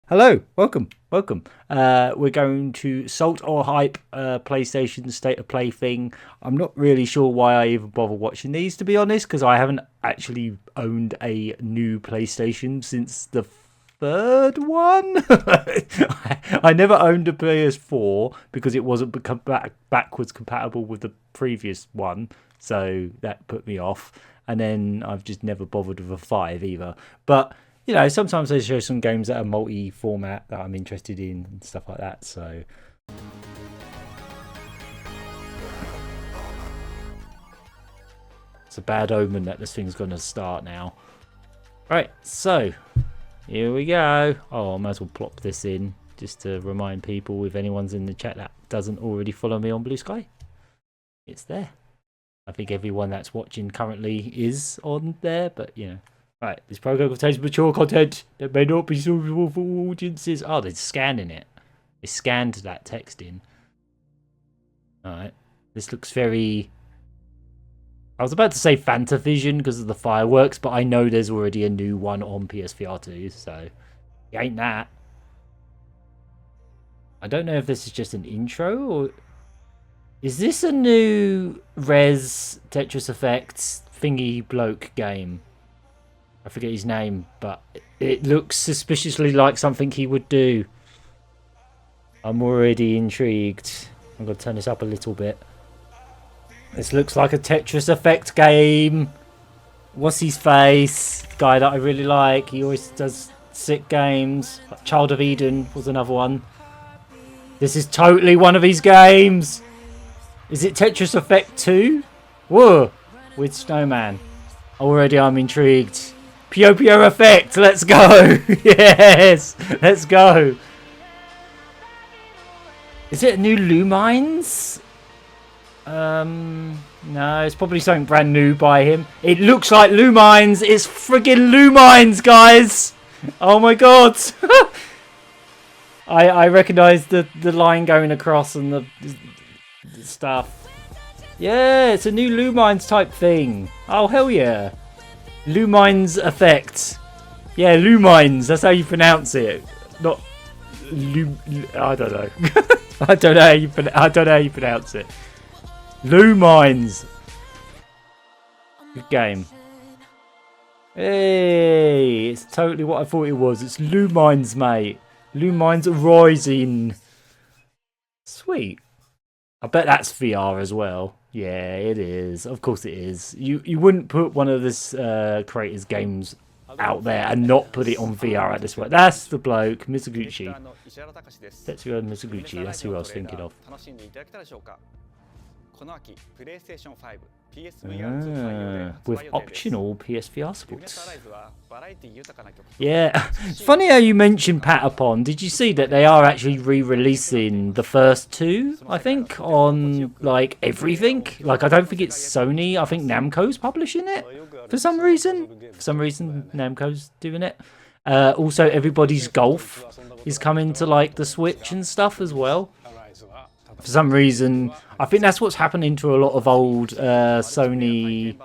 Hello, welcome. We're going to Salt or Hype PlayStation State of Play thing. I'm not really sure why I even bother watching these, to be honest, because I haven't actually owned a new PlayStation since the third one. I never owned a PS4 because it wasn't backwards compatible with the previous one, so that put me off. And then I've just never bothered with a 5 either. But sometimes they show some games that are multi-format that I'm interested in and stuff like that. So, it's a bad omen that this thing's going to start now. Right, so here we go. Oh, I might as well plop this in just to remind people, if anyone's in the chat that doesn't already follow me on Blue Sky, it's there. I think everyone that's watching currently is on there, but Right, this program contains mature content that may not be suitable for audiences. Oh, they're scanning it. They scanned that text in. Alright. This looks very... I was about to say Fantavision because of the fireworks, but I know there's already a new one on PSVR 2, so it ain't that. I don't know if this is just an intro, or... Is this a new Res Tetris Effect thingy bloke game? I forget his name, but it looks suspiciously like something he would do. I'm already intrigued. I'm going to turn this up a little bit. This looks like a Tetris Effect game. What's his face? Guy that I really like. He always does sick games. Child of Eden was another one. This is totally one of his games. Is it Tetris Effect 2? Whoa! With Snowman. Already I'm intrigued. Pure Effect, let's go! Yes! Let's go! Is it a new Lumines? No, it's probably something brand new by him. It looks like Lumines! It's friggin' Lumines, guys! Oh my god! I recognise the line going across and the stuff. Yeah, it's a new Lumines type thing. Oh, hell yeah. Lumines Effect. Yeah, Lumines. That's how you pronounce it. Not I don't know. I don't know how you pronounce it. Lumines. Good game. Hey, it's totally what I thought it was. It's Lumines, mate. Lumines Rising. Sweet. I bet that's VR as well. Yeah, it is. Of course it is. You wouldn't put one of this creators' games out there and not put it on VR at this point. That's the bloke, Mizuguchi. Tetsuya Mizuguchi, that's who I was thinking of. With optional PSVR support. Yeah, it's funny how you mentioned Patapon. Did you see that they are actually re-releasing the first two, I think, on like everything? Like, I don't think it's Sony. I think Namco's publishing it for some reason. For some reason, Namco's doing it. Also, Everybody's Golf is coming to like the Switch and stuff as well. For some reason, I think that's what's happening to a lot of old Sony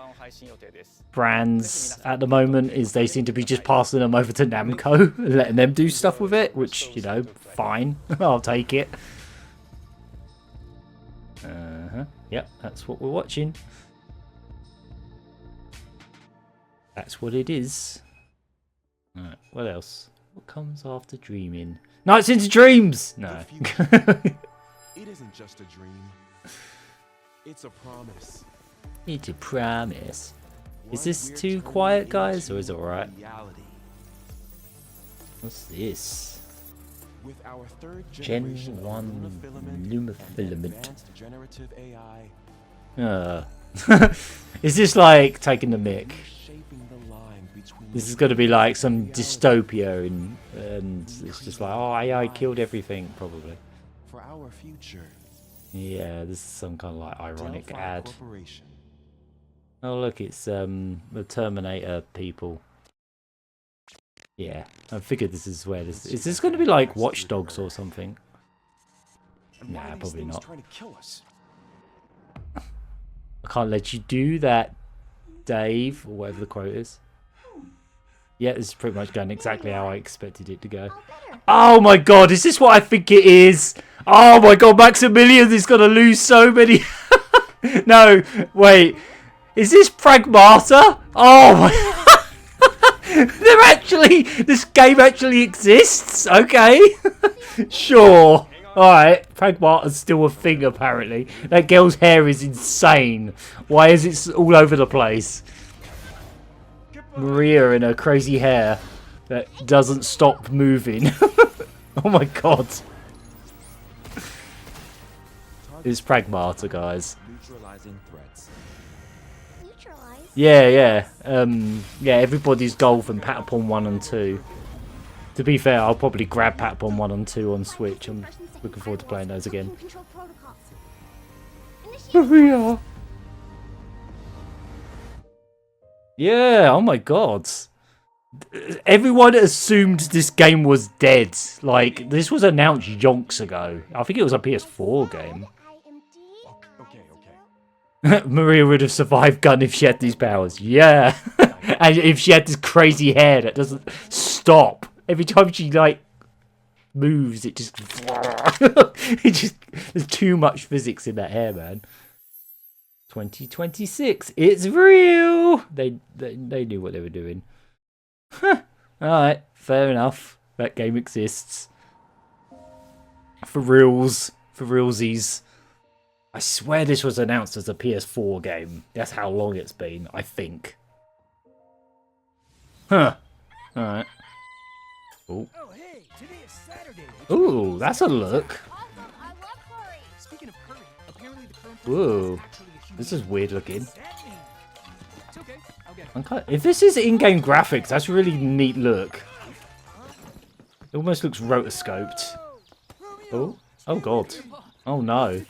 brands at the moment, is they seem to be just passing them over to Namco and letting them do stuff with it, which, fine. I'll take it. Yep, that's what we're watching. That's what it is. Alright, what else? What comes after dreaming? Nights into Dreams! No. It isn't just a dream. It's a promise. It's a promise. Is this too quiet, guys, or is it alright? What's this? With our third Gen 1 Lumafilament. Is this like taking the mic? This is going to be like some dystopia, and it's just like, oh, AI killed everything, probably. For our future. Yeah, this is some kind of like ironic ad. Oh look, it's the Terminator people. Yeah, I figured this is where this is. This going to be like Watch Dogs or something? Nah, probably not. I can't let you do that, Dave, or whatever the quote is. Yeah, this is pretty much going exactly how I expected it to go. Oh my god, is this what I think it is? Oh my god, Maximilian is going to lose so many... No, wait. Is this Pragmata? Oh my... They're actually... This game actually exists? Okay. Sure. Alright, Pragmata's still a thing apparently. That girl's hair is insane. Why is it all over the place? Maria in her crazy hair that doesn't stop moving. Oh my god. It's Pragmata, guys. Neutralizing threats. Yeah. Yeah, everybody's golf and Patapon 1 and 2. To be fair, I'll probably grab Patapon 1 and 2 on Switch. I'm looking forward to playing those again. Maria! Yeah, oh my god. Everyone assumed this game was dead. Like, this was announced yonks ago. I think it was a PS4 game. Okay. Maria would have survived Gun if she had these powers. Yeah. And if she had this crazy hair that doesn't stop. Every time she, like, moves, it just... There's too much physics in that hair, man. 2026. It's real. They knew what they were doing. Alright, fair enough. That game exists. For reals. For realsies. I swear this was announced as a PS4 game. That's how long it's been, I think. Huh. Alright. Ooh. Ooh, that's a look. Whoa. This is weird looking. If this is in-game graphics, that's a really neat look. It almost looks rotoscoped. Oh, oh god. Oh no.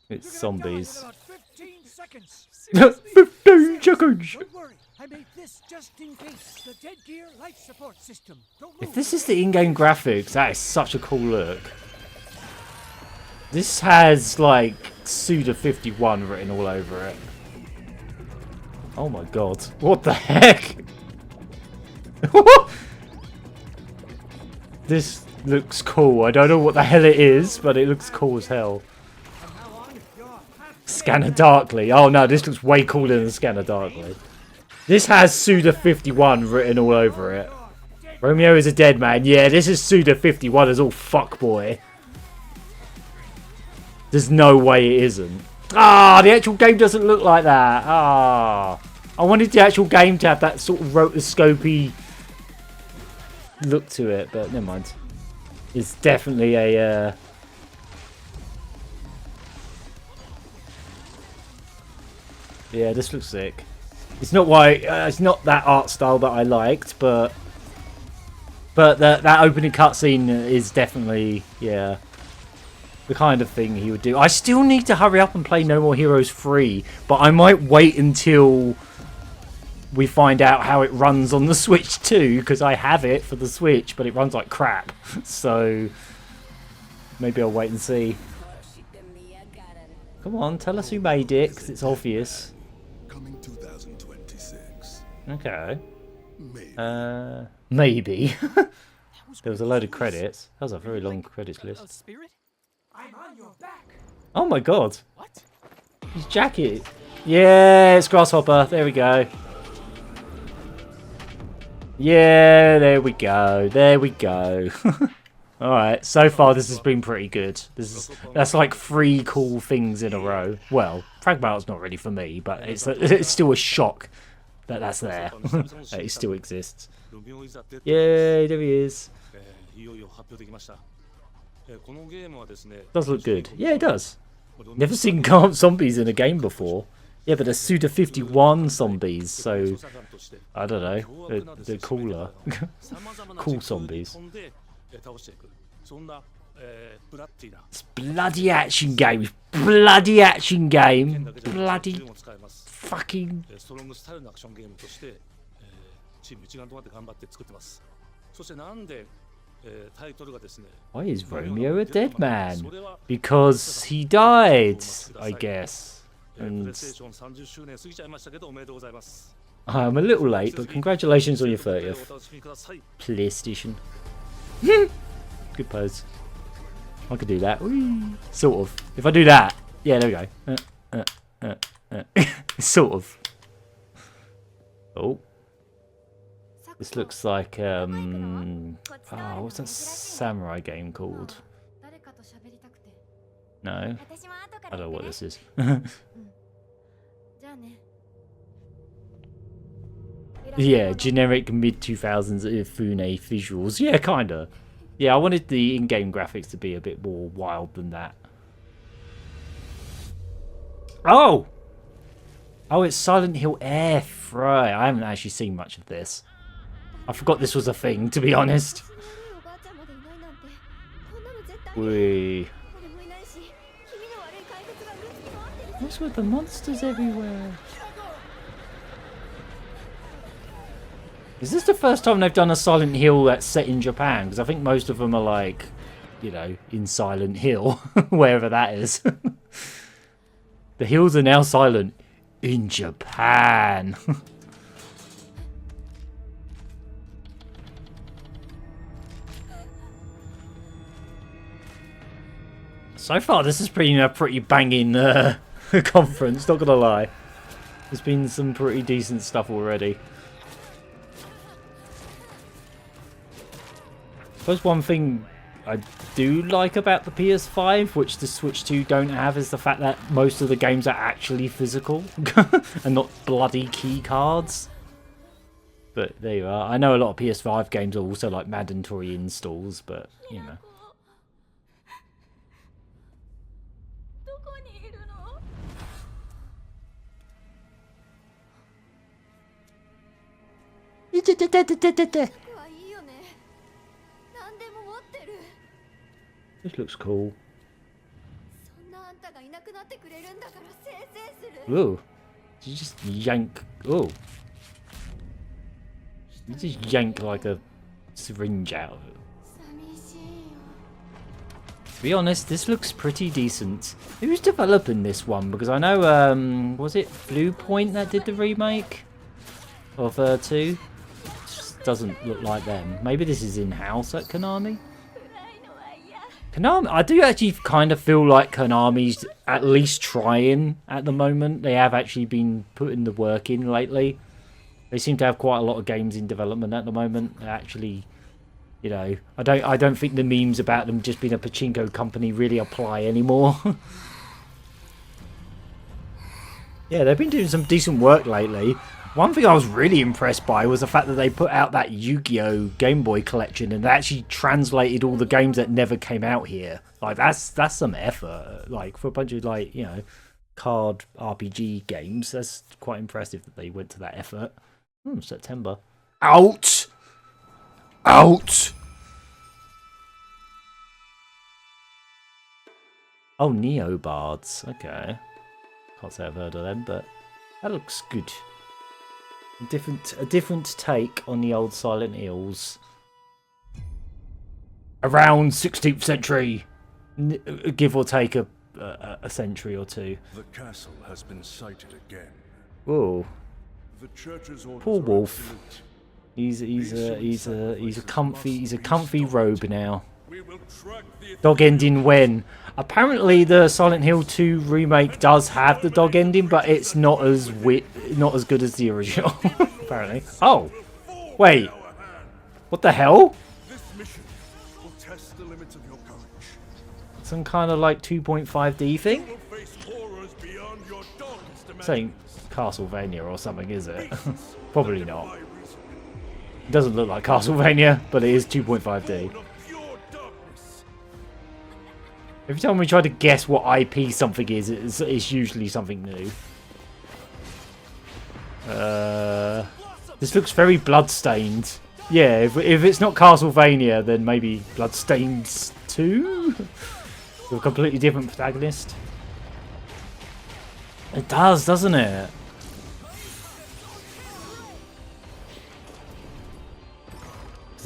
It's zombies. 15 seconds! If this is the in-game graphics, that is such a cool look. This has, like, Suda51 written all over it. Oh my god. What the heck? This looks cool. I don't know what the hell it is, but it looks cool as hell. Scanner Darkly. Oh no, this looks way cooler than Scanner Darkly. This has Suda51 written all over it. Romeo is a dead man. Yeah, this is Suda51 as all fuckboy. There's no way it isn't. Ah, the actual game doesn't look like that. Ah, I wanted the actual game to have that sort of rotoscopy look to it, but never mind. It's definitely a... Yeah, this looks sick. It's not why it's not that art style that I liked, but that opening cutscene is definitely, yeah, the kind of thing he would do. I still need to hurry up and play No More Heroes 3, but I might wait until we find out how it runs on the Switch too, because I have it for the Switch, but it runs like crap. So maybe I'll wait and see. Come on, tell us who made it, because it's obvious. Coming 2026. Okay. Maybe. Maybe. There was a load of credits. That was a very long credits list. Oh my god. What? His jacket. Yeah, it's Grasshopper. There we go. Yeah, there we go. There we go. Alright, so far this has been pretty good. That's like 3 cool things in a row. Well, Pragmata's not really for me, but it's still a shock that that's there. That it still exists. Yay, there he is. Does look good. Yeah, it does. Never seen zombies in a game before. Yeah, but they're Suda51 zombies, so I don't know. They're cooler. Cool zombies. It's bloody action game. Bloody action game. Bloody fucking. Why is Romeo a dead man? Because he died, I guess. And I'm a little late, but congratulations on your 30th. PlayStation. Good pose. I could do that. Whee! Sort of. If I do that. Yeah, there we go. Sort of. Oh. This looks like, what's that samurai game called? No? I don't know what this is. Yeah, generic mid-2000s Ifune visuals. Yeah, kinda. Yeah, I wanted the in-game graphics to be a bit more wild than that. Oh! Oh, it's Silent Hill F. Right, I haven't actually seen much of this. I forgot this was a thing, to be honest. Wee. What's with the monsters everywhere? Is this the first time they've done a Silent Hill that's set in Japan? Because I think most of them are like, you know, in Silent Hill, wherever that is. The hills are now silent in Japan. So far, this has been a pretty banging conference, not gonna lie. There's been some pretty decent stuff already. I suppose one thing I do like about the PS5, which the Switch 2 don't have, is the fact that most of the games are actually physical and not bloody key cards. But there you are. I know a lot of PS5 games are also like mandatory installs, but you know. This looks cool. Ooh. Did you just yank? Oh. You just yank like a syringe out of it. To be honest, this looks pretty decent. Who's developing this one? Because I know, was it Blue Point that did the remake of 2? Just doesn't look like them. Maybe this is in-house at Konami? Konami, I do actually kind of feel like Konami's at least trying at the moment. They have actually been putting the work in lately. They seem to have quite a lot of games in development at the moment. They actually, you know, I don't think the memes about them just being a pachinko company really apply anymore. Yeah, they've been doing some decent work lately. One thing I was really impressed by was the fact that they put out that Yu-Gi-Oh! Game Boy collection and they actually translated all the games that never came out here. Like, that's some effort. Like, for a bunch of, like, you know, card RPG games, that's quite impressive that they went to that effort. September. Out! Out! Oh, Neobards. Okay. Can't say I've heard of them, but that looks good. A different take on the old Silent Hills. Around 16th century, give or take a century or two. The castle has been sighted again. Whoa. The church's Poor wolf. He's a comfy robe now. Dog ending when? Apparently the Silent Hill 2 remake does have the dog ending, but it's not as good as the original. Apparently. Oh, wait. What the hell? This mission will test the limits of your courage. Some kind of like 2.5D thing? You will face horrors beyond your darkest This ain't Castlevania or something, is it? Probably not. It doesn't look like Castlevania, but it is 2.5D. Every time we try to guess what IP something is, it's usually something new. This looks very bloodstained. Yeah, if it's not Castlevania, then maybe Bloodstained 2? With a completely different protagonist. It does, doesn't it?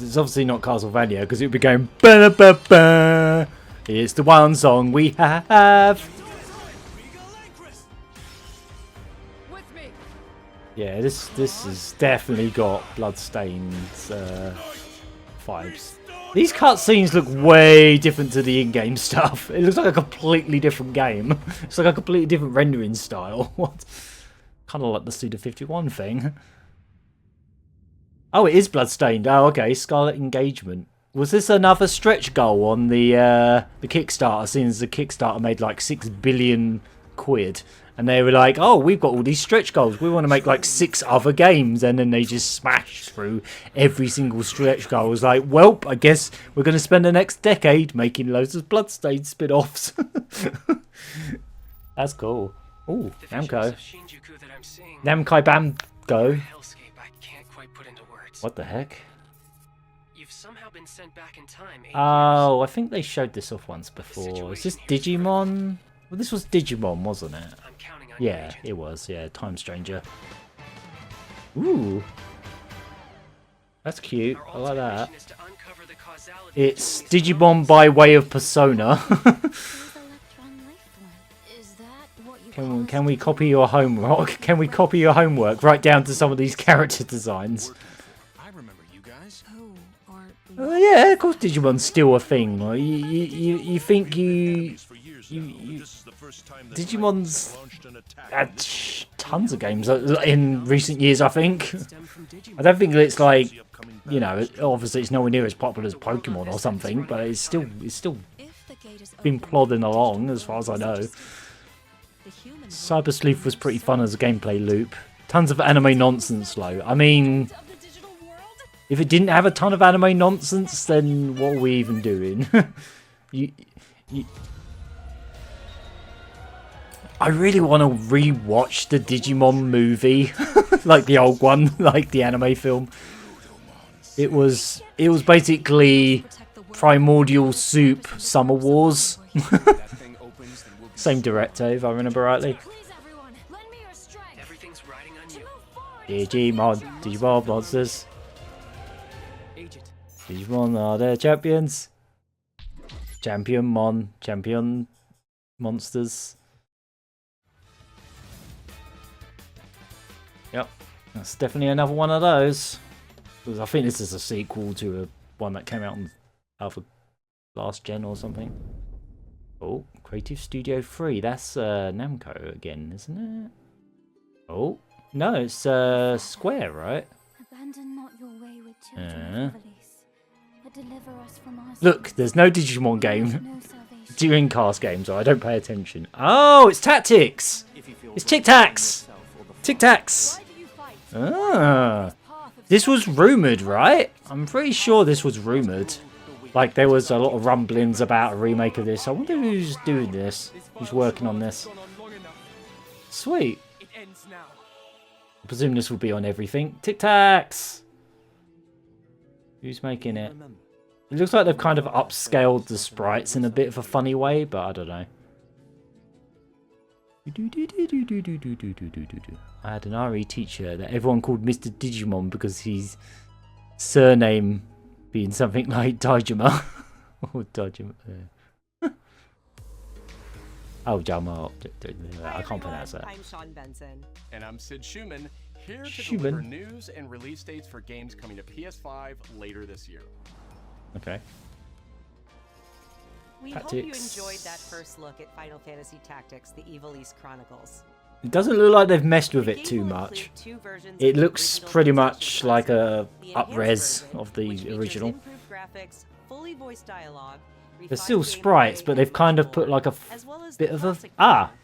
It's obviously not Castlevania, because it would be going ba-da-ba-ba. It's the one song we have. Yeah, Yeah, this has definitely got Bloodstained vibes. These cutscenes look way different to the in-game stuff. It looks like a completely different game. It's like a completely different rendering style. What? Kind of like the Suda51 thing. Oh, it is Bloodstained. Oh, okay. Scarlet Engagement. Was this another stretch goal on the Kickstarter? Seeing as the Kickstarter made like 6 billion quid, and they were like, "Oh, we've got all these stretch goals. We want to make like 6 other games," and then they just smashed through every single stretch goal. It was like, "Welp, I guess we're going to spend the next decade making loads of Bloodstained spin-offs." That's cool. Ooh, Namco. Namkai Bamgo. What the heck? You've somehow been sent back in time. Oh, I think they showed this off once before. Is this Digimon? Well, this was Digimon, wasn't it? Yeah, it was. Yeah, Time Stranger. Ooh. That's cute. I like that. It's Digimon by way of Persona. Can we copy your homework? Can we copy your homework right down to some of these character designs? I remember you guys. Oh yeah, of course Digimon's still a thing. Like, you think Digimon's had tons of games in recent years, I think. I don't think it's like, you know, obviously it's nowhere near as popular as Pokemon or something, but it's still been plodding along as far as I know. Cyber Sleuth was pretty fun as a gameplay loop. Tons of anime nonsense though. I mean, if it didn't have a ton of anime nonsense, then what are we even doing? I really want to re-watch the Digimon movie, like the old one, like the anime film. It was basically Primordial Soup Summer Wars. Same director, if I remember rightly. Digimon monsters. Digimon are their champions. Champion monsters. Yep, that's definitely another one of those. Because I think this is a sequel to one that came out on Alpha last gen or something. Oh, Creative Studio 3. That's Namco again, isn't it? Oh, no, it's Square, right? Abandon not your wayward children, but deliver us from our Look, there's no Digimon game during cast games, so I don't pay attention. Oh, it's Tactics! It's Tic Tacs! Tic Tacs! Ah, this was rumoured, right? I'm pretty sure this was rumoured. Like, there was a lot of rumblings about a remake of this. I wonder who's doing this. Who's working on this. Sweet. I presume this will be on everything. Tic Tacs! Who's making it? It looks like they've kind of upscaled the sprites in a bit of a funny way, but I don't know. I had an RE teacher that everyone called Mr. Digimon because his surname being something like Daijima. Or Daijima. Oh, Jama. I can't pronounce that. I'm Sean Benson. And I'm Sid Schumann, here to deliver news and release dates for games coming to PS5 later this year. Okay. We hope you enjoyed that first look at Final Fantasy Tactics: The Evil East Chronicles. It doesn't look like they've messed with it too much. It looks pretty much like a up-res of the original. They're still sprites, but they've kind of put like a bit of a...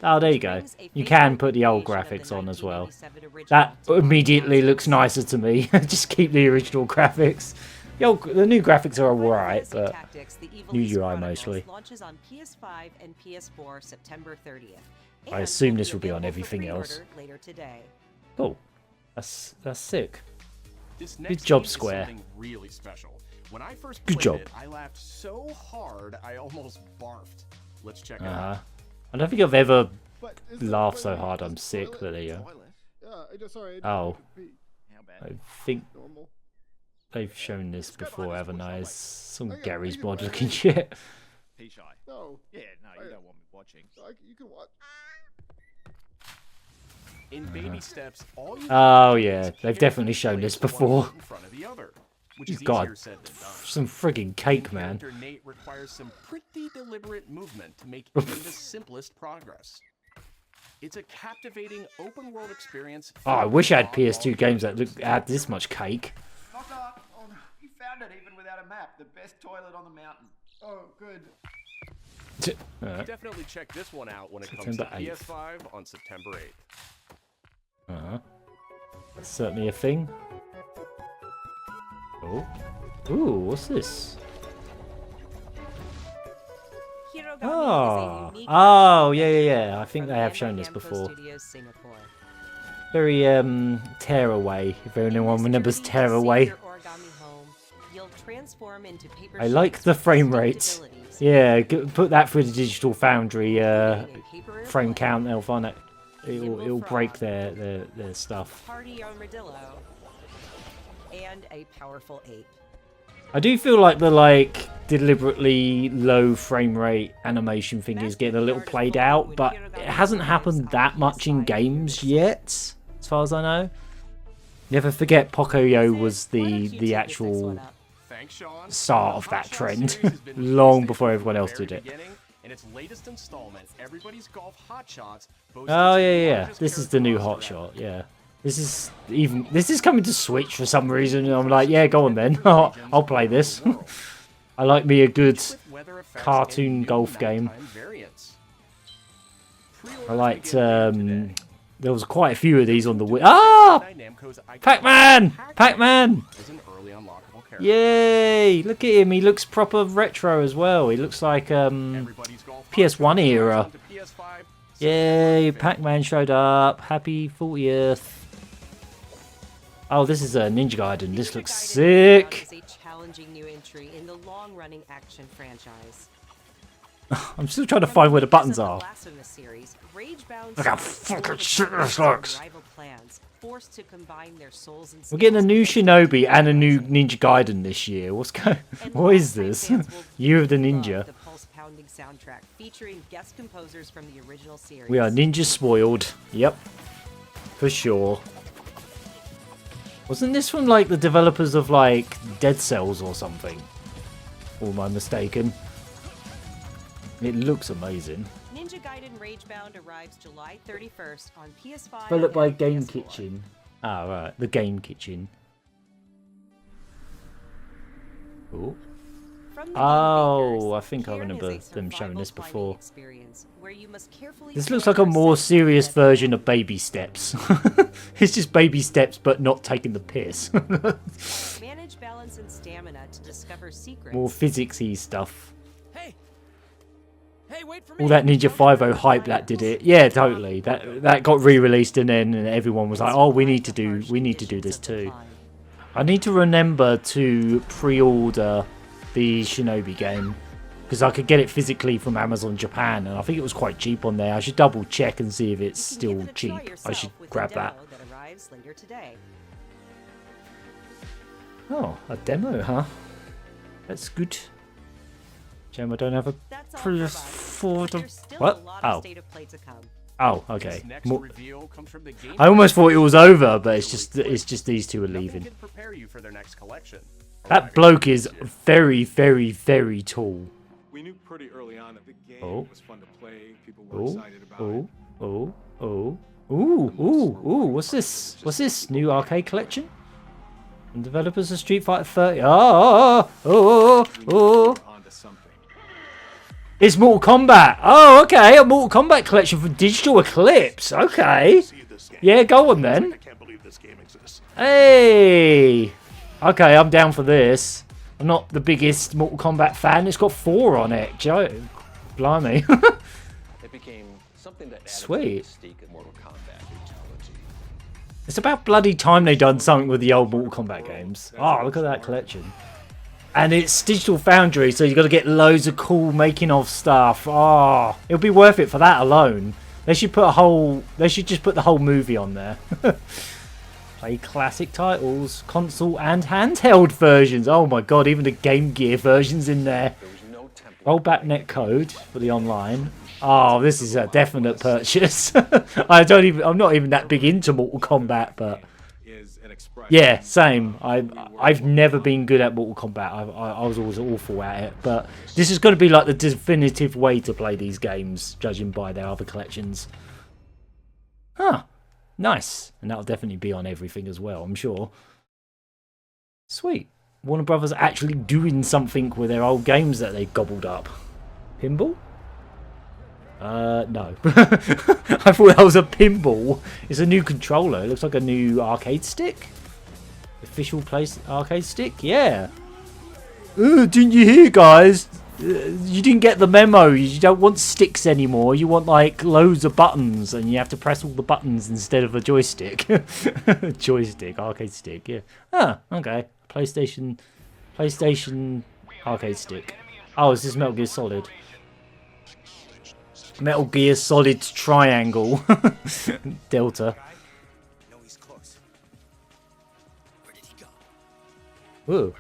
Oh, there you go. You can put the old graphics on as well. That immediately looks nicer to me. Just keep the original graphics. The new graphics are alright, but new UI mostly. Launches on PS5 and PS4 September 30th. I assume this will be on everything else. Cool. That's sick. Good job, Square. Really special. When I first Good job. I laughed so hard I almost barfed. Let's check it out. I don't think I've ever laughed so hard I'm sick, but there you go. Oh. I think they've shown this before, haven't they? It's some Gary's mod looking shit. No. Yeah, no, you don't want me watching. You can watch. In baby steps, all you Oh have to do yeah, is they've carefully definitely shown place this one before. foot in front of the other, which He's is got easier said than done. some friggin' cake, man. Character Nate requires some pretty deliberate movement to make even the simplest progress. It's a captivating open-world experience. Oh, I wish I had PS2 games that had this much cake. Knocker! Oh, no. You found it even without a map. The best toilet on the mountain. Oh, good. Alright. Definitely check this one out when it comes September to 8th. PS5 on September 8th. Uh-huh. That's certainly a thing. Oh. Ooh, what's this? Hirogami Oh. is a unique Oh, yeah. I think from they have Bandai shown this Namco before. Studios, Singapore. Very, Tearaway, if anyone remembers In this journey to Tearaway. save your origami home, you'll transform into paper I like sheets the with frame distinct rates. abilities. Yeah, put that through the Digital Foundry Creating a paper frame airplane, count, they'll find that Nimble it'll break frog, their stuff. Party armadillo, and a powerful ape. I do feel like the deliberately low frame rate animation thing is getting a little played out, but it hasn't happened that much in games yet, as far as I know. Never forget Pocoyo was Why don't you the two pick this actual one up? Thanks, Sean. start of The that Hot Shot trend, series has been released long from before the everyone else very did it. beginning, in its latest installment, Everybody's Golf Hot Shots boasts Oh its yeah, largest this is the new character Hot roster Shot. ever. Yeah, this is coming to Switch for some reason. And I'm like, yeah, go on then. I'll play this. I like me a good With weather effects cartoon and new golf game. nighttime variants. I liked. Pre-orders begin today. There was quite a few of these on the Wii. Ah, Bandai Namco's iconic Pac-Man! Pac-Man! is an early unlockable character. Yay! Look at him. He looks proper retro as well. He looks like Everybody's Golf PS1 Hot Shots era. onto PS5 Yay! September 5th. Pac-Man showed up. Happy 40th. Oh, this is a Ninja Gaiden. This Ninja looks Gaiden sick. is a challenging new entry in the long-running action franchise. I'm still trying to find where the buttons From are. the Blasphemous series, Ragebound Look how soldiers fucking explore the shit this secrets of looks. rival clans, forced to combine their souls and We're getting a new skills Shinobi and a new Ninja Gaiden this year. What's going? and What is longtime this? fans will Year of the love Ninja. The pulse-pounding soundtrack featuring guest composers from the original series. We are ninja spoiled. Yep. For sure. Wasn't this from the developers of Dead Cells or something? Or am I mistaken? It looks amazing. Ninja Gaiden Ragebound arrives July 31st on PS5. Developed by and Game PS4. Kitchen. Ah, right. The Game Kitchen. Ooh. From the Game Oh, makers, I think I Cairn is remember a them showing this survival before. climbing experience where you must carefully This looks climb like a more ascent serious steps. version of Baby Steps. It's just Baby Steps, but not taking the piss. Manage balance and stamina to discover secrets. More physicsy stuff. Hey, wait for me. All that Ninja 5.0 hype that did it. Yeah, totally. That got re-released and then everyone was like, "Oh, we need to do this too." I need to remember to pre-order the Shinobi game because I could get it physically from Amazon Japan and I think it was quite cheap on there. I should double check and see if it's You can give still it a cheap. try I yourself should with the grab that. demo that arrives later today. Oh, a demo, huh? That's good. Shame I don't have a That's all for Buzz, PS4 but to... there's still What? a lot of Oh. state of play to come. Oh, okay. This next More... reveal comes from the Game I almost thought it was over, but it's Really just these two are Nothing leaving. can prepare you for their next collection. That Arriving bloke this is year. very, very, very tall. We knew pretty early on that the game Oh. was fun to play. People were Oh, excited about oh, oh, oh. Ooh, ooh, ooh. What's this? What's this? New arcade collection? And developers of Street Fighter 30. Oh, oh, oh, it. We knew oh. we were onto something. It's Mortal Kombat. Oh, okay. A Mortal Kombat collection from Digital Eclipse. Okay. See this game. Yeah, go on then. I can't believe this game exists. Hey. Okay, I'm down for this. I'm not the biggest Mortal Kombat fan. It's got 4 on it. Joe. Blimey. It became something that added Sweet. to the mystique of Mortal Kombat brutality. It's about bloody time they done something with the old Mortal Kombat games. Oh, look at that collection. And it's Digital Foundry, so you've got to get loads of cool making of stuff. Oh, it'll be worth it for that alone. They should just put the whole movie on there. Play classic titles, console and handheld versions. Oh my god, even the Game Gear version's in there. There was no template. Roll back net code for the online. Oh, this is a definite purchase. I'm not even that big into Mortal Kombat, but yeah, same. I've never been good at Mortal Kombat. I was always awful at it, but this is going to be like the definitive way to play these games, judging by their other collections. Huh. Nice. And that'll definitely be on everything as well, I'm sure. Sweet. Warner Brothers actually doing something with their old games that they gobbled up. Pinball? No. I thought that was a pinball. It's a new controller. It looks like a new arcade stick. Official place arcade stick? Yeah. Didn't you hear, guys? You didn't get the memo. You don't want sticks anymore. You want like loads of buttons, and you have to press all the buttons instead of a joystick. Joystick, arcade stick. Yeah. Ah, okay. PlayStation arcade stick. Oh, is this Metal Gear Solid? Metal Gear Solid Triangle. Delta. Ooh.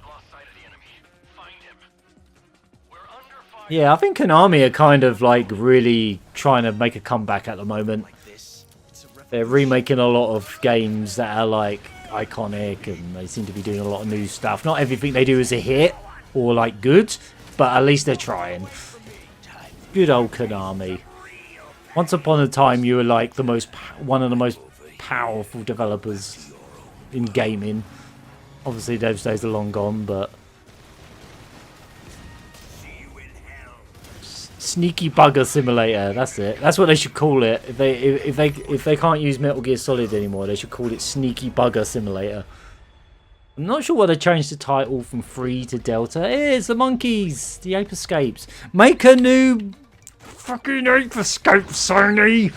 Yeah, I think Konami are kind of like really trying to make a comeback at the moment. They're remaking a lot of games that are like iconic, and they seem to be doing a lot of new stuff. Not everything they do is a hit or like good, but at least they're trying. Good old Konami. Once upon a time, you were like one of the most powerful developers in gaming. Obviously, those days are long gone, but Sneaky Bugger Simulator. That's it. That's what they should call it. If they can't use Metal Gear Solid anymore, they should call it Sneaky Bugger Simulator. I'm not sure why they changed the title from Free to Delta. It's the monkeys, the Ape Escapes. Make a new fucking Ape Escape, Sony.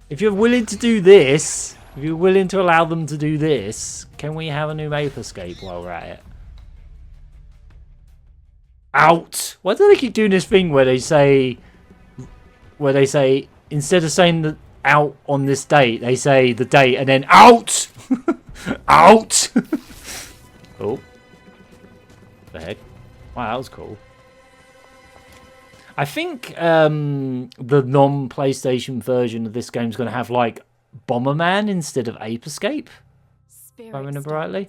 If you're willing to do this, if you're willing to allow them to do this, can we have a new Ape Escape while we're at it? Out. Why do they keep doing this thing where they say instead of saying the out on this date, they say the date and then out. Out. Oh. The heck. Wow, that was cool. I think the non-PlayStation version of this game is going to have like Bomberman instead of Ape Escape. If I remember rightly.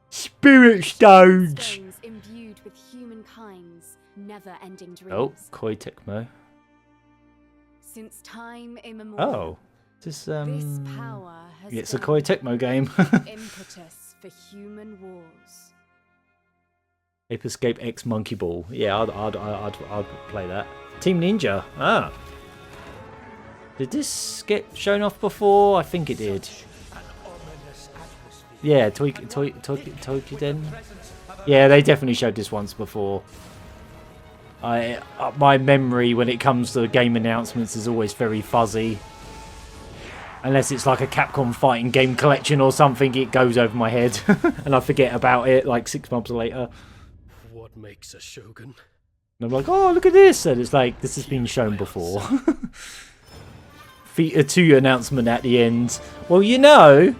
Spirit Stones. Stones imbued with humankind's never-ending dreams. Oh, Koei Tecmo. Since time immemorial. Oh, this This power has it's a Koei Tecmo game. impetus for human wars. Ape Escape X Monkey Ball. Yeah, I'd play that. Team Ninja. Ah. Did this get shown off before? I think it did. Yeah, Toukiden. Yeah, they definitely showed this once before. My memory when it comes to game announcements is always very fuzzy. Unless it's like a Capcom fighting game collection or something, it goes over my head and I forget about it like 6 months later. What makes a shogun? And I'm like, oh, look at this, and it's like, this has been shown before. Theta 2 announcement at the end. Well, you know,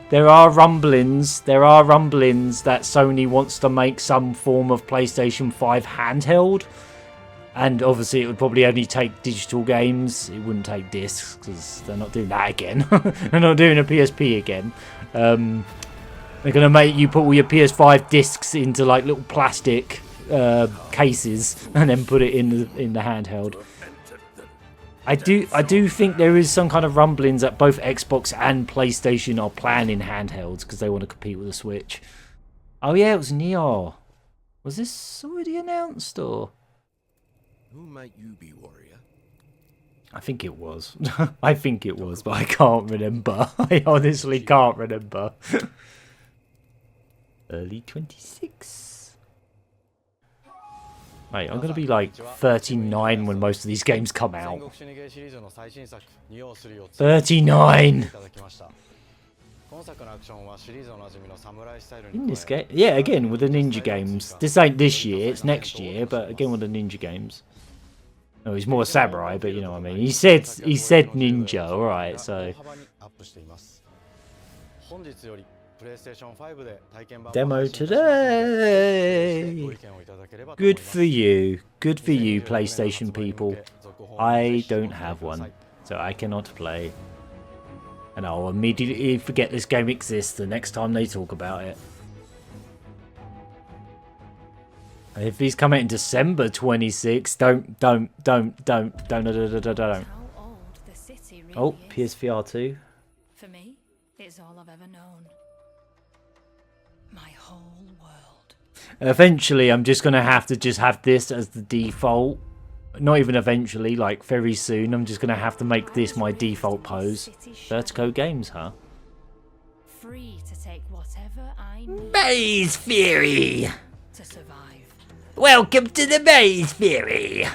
there are rumblings that Sony wants to make some form of PlayStation 5 handheld. And obviously it would probably only take digital games. It wouldn't take discs, because they're not doing that again. They're not doing a PSP again. They're going to make you put all your PS5 discs into like little plastic cases and then put it in the handheld. I do think there is some kind of rumblings that both Xbox and PlayStation are planning handhelds because they want to compete with the Switch. Oh yeah, it was Neo. Was this already announced, or? Who might you be, warrior? I think it was. I think it was, but I can't remember. I honestly can't remember. Early 26. Mate, I'm going to be like 39 when most of these games come out. 39! In this game? Yeah, again, with the Ninja games. This ain't this year, it's next year, but again with the Ninja games. No, he's more samurai, but you know what I mean. He said ninja, alright, so... Demo today. Good for you. Good for you, PlayStation people. I don't have one, so I cannot play. And I'll immediately forget this game exists the next time they talk about it. And if these come out in December 26, don't. How old the city really Oh, is. PSVR 2. For me, it's all I've ever known. My whole world. Eventually, I'm just going to have this as the default. Not even eventually, like very soon. I'm just going to have to make this my default pose. Vertigo Games, huh? Free to take whatever I need Maze Theory! to survive. Welcome to the Maze Theory!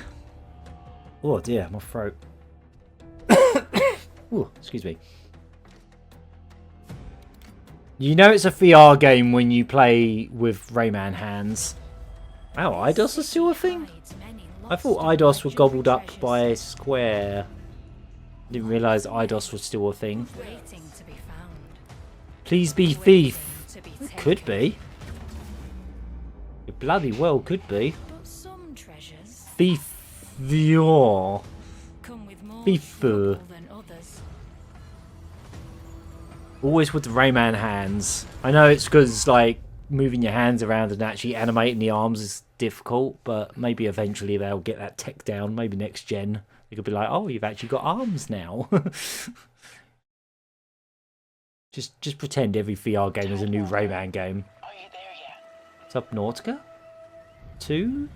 Oh dear, my throat. Ooh, excuse me. You know it's a VR game when you play with Rayman hands. Oh, IDOS is still a thing? I thought IDOS were gobbled up by Square. Didn't realise IDOS was still a thing. Waiting to be found. Please be Thief. To be It could be. It bloody well could be. But some treasures Thief VR. come with more Thief. trouble than others. Always with the Rayman hands. I know it's because like moving your hands around and actually animating the arms is difficult, but maybe eventually they'll get that tech down. Maybe next gen they could be like, oh, you've actually got arms now. just pretend every VR game is a new Rayman game. Are you there yet? Subnautica 2?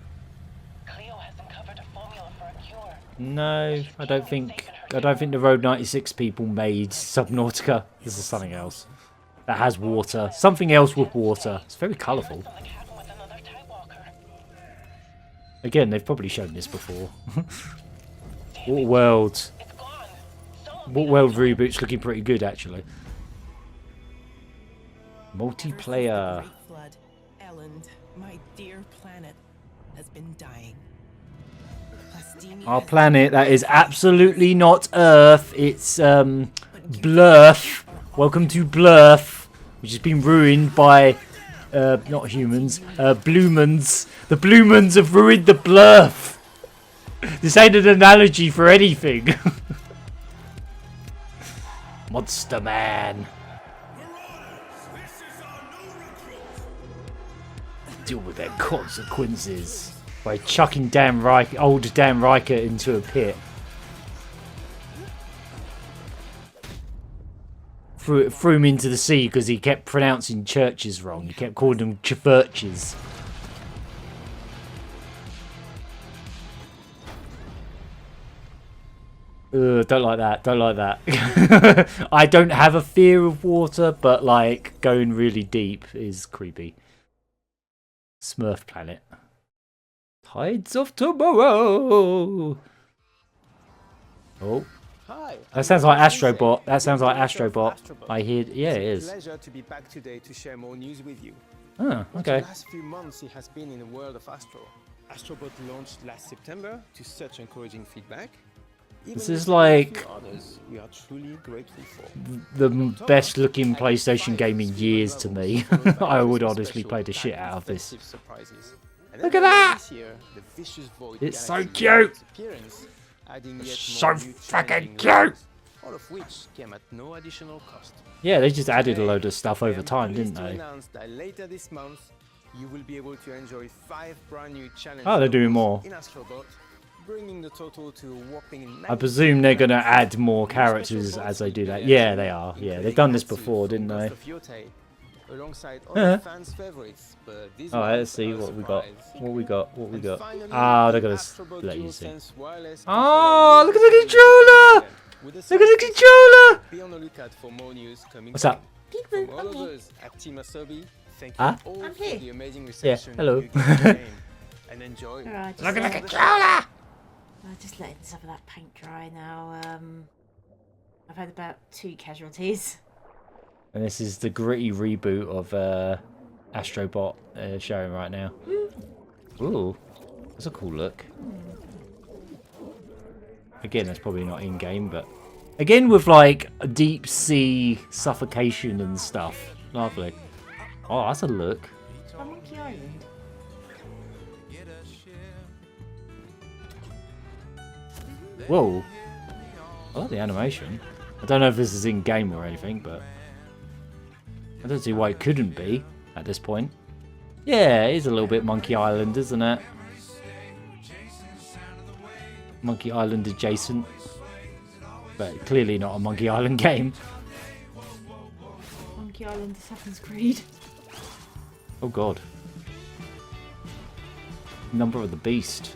Cleo has uncovered a formula for a cure. No, I don't think the Road 96 people made Subnautica. This is something else that has water. Something else with water. It's very colourful. Something happened with another Tidewalker. Again, they've probably shown this before. What World? It's gone. What World reboot's looking pretty good actually. Multiplayer. Great flood, Elland, my dear planet, has been dying. Plastini Our has planet been that is absolutely not Earth. It's Blurf. Welcome to Blurf, which has been ruined by not humans, Bloomans. The Bloomans have ruined the Blurf. This ain't an analogy for anything. Monster Man. Deal with their consequences by chucking old Dan Riker into a pit. Threw him into the sea because he kept pronouncing churches wrong. He kept calling them churches. Don't like that. Don't like that. I don't have a fear of water, but like going really deep is creepy. Smurf Planet. Tides of Tomorrow. Oh. Hi. That sounds like Astrobot. That sounds like Astrobot. I hear. Yeah, it is. It's a pleasure to be back today to share more news with you. Oh, For okay. the last few months, it has been in the world of Astro. Astrobot launched last September to such encouraging feedback. Even This is with like few others, we are truly grateful for. the best looking PlayStation game in years to me. I would honestly play the shit out of this. Look at that! It's so cute! It's so fucking cute! All of which came at no additional cost. Yeah, they just added a load of stuff over time, didn't they? Announce that later this month, you will be able to enjoy 5 brand new challenges. Oh, they're doing more. In Astrobot, bringing the total to a whopping I presume they're gonna add more characters as they do that. Yeah, they are. Yeah, they've done this before, didn't they? Alongside Uh-huh. other fans' favorites, but this Alright, let's see what we got. What we got. What we got. Ah, they're gonna let you see. Oh, look at the controller! Look at the controller! Be on the lookout for more news coming. What's up? From all of us at Team Asobi, thank you Ah? all I'm for here. the amazing Yeah, reception hello. you gave the game. And enjoy. Alright, Look at the just, controller! just letting some of that paint dry now. I've had about 2 casualties. And this is the gritty reboot of Astrobot showing right now. Ooh, that's a cool look. Again, that's probably not in game, but again with like deep sea suffocation and stuff. Lovely. Oh, that's a look. On Monkey Island. Whoa. I like the animation. I don't know if this is in game or anything, but I don't see why it couldn't be at this point. Yeah, it is a little bit Monkey Island, isn't it? Monkey Island adjacent, but clearly not a Monkey Island game. Monkey Island Assassin's Creed. Oh god. Number of the Beast.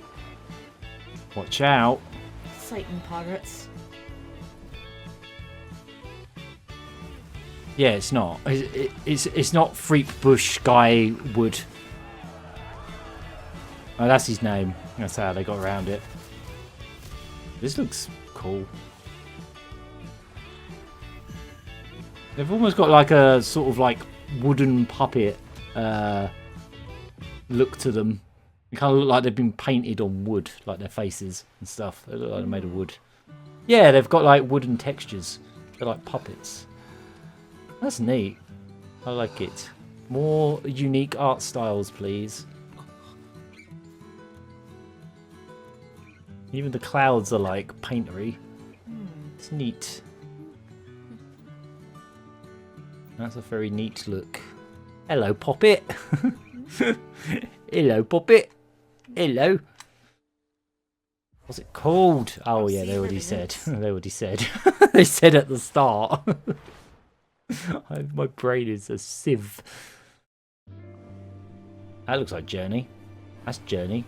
Watch out. Satan pirates. Yeah, it's not. It's not Freep Bush Guy Wood. Oh, that's his name. That's how they got around it. This looks cool. They've almost got like a sort of like wooden puppet look to them. They kind of look like they've been painted on wood, like their faces and stuff. They look like they're made of wood. Yeah, they've got like wooden textures. They're like puppets. That's neat. I like it. More unique art styles, please. Even the clouds are like paintery. It's neat. That's a very neat look. Hello, Poppet. Hello, Poppet. Hello. What's it called? Oh yeah, they already said. They already said. They said at the start. My brain is a sieve. That looks like Journey. That's Journey.